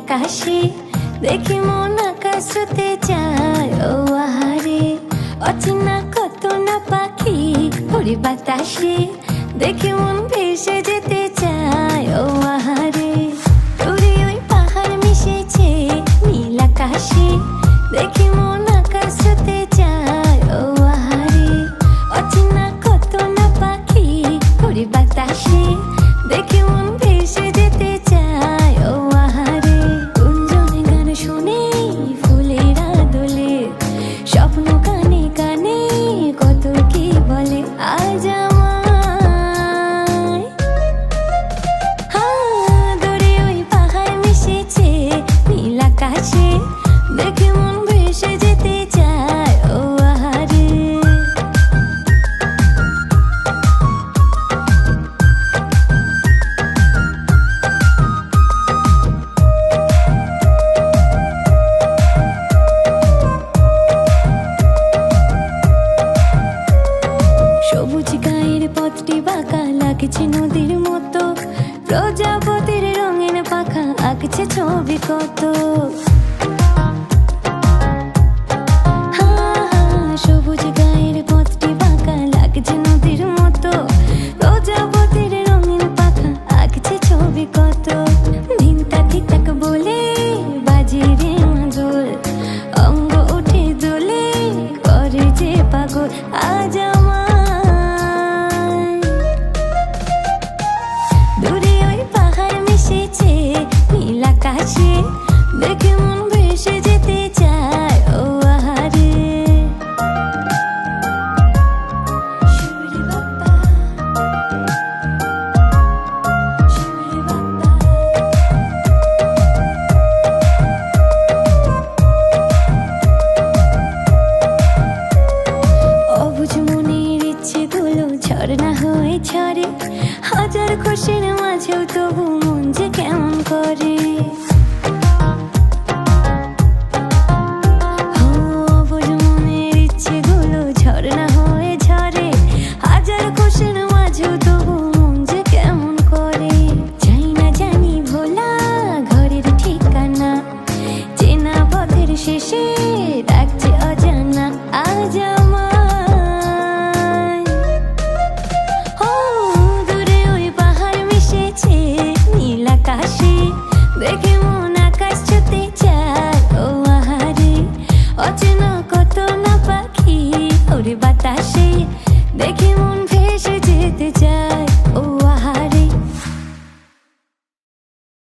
আকাশে দেখি মন আকাশ ছুতে যায়, ও আহারে অচেনা কত না পাখি ওরে বাতাসে দেখি মন ভেসে যেতে চায়, ও আহারে দূরে ওই পাহাড় মিশেছে নীল আকাশে দেখি মন আকাশ ছুতে যায়, ও আহারে অচেনা কত না পাখি ওরে বাতাসে দেখি মন ভেসে যেতে চায়, ও আহারে গুঞ্জনে গান শুনে ফুলেরা দোলে স্বপ্ন কানে কানে কত কি বলে আজ আমায়। দূরে ওই পাহাড় মিশেছে নীল আকাশে দেখে মন ভেসে যেতে চায়, ও আহারে সবুজ গায়ের পথটি বাঁকা লাগছে নদীর মতো, প্রজাপতির রঙিন পাখা আঁকছে ছবি কত। সবুজ গায়ের পথটি বাঁকা লাগছে নদীর মতো, প্রজাপতির রঙিন পাখা আঁকছে ছবি কত। ধিনতা ধিতাক বলে বাজে রে মাদল, অঙ্গ উঠে দোলে করে যে পাগল আজ আমায়। দূরে ওই পাহাড় মিশেছে নীল আকাশে দেখে মন ভেসে যেতে চায়, ও আহারে সুরে বাপ্পা সুরে বাপ্পা। অবুঝ মনের ইচ্ছে গুলো ঝর্ণা হয়ে ঝরে, হাজার খুশির মাঝেও তবু মন যে কেমন করে। অবুঝ মনের ইচ্ছে গুলো ঝর্ণা হয়ে ঝরে, হাজার খুশির মাঝেও তবু মন যে কেমন করে। যাই না জানি ভোলা ঘরের ঠিকানা, চেনা পথের শেষে ডাকছে অজানা আজ আমায়। দূরে ওই পাহাড় মিশেছে নীল আকাশে দেখে মন আকাশ ছুতে চায়, ও আহারে অচেনা কত না পাখি ওরে বাতাসে দেখে মন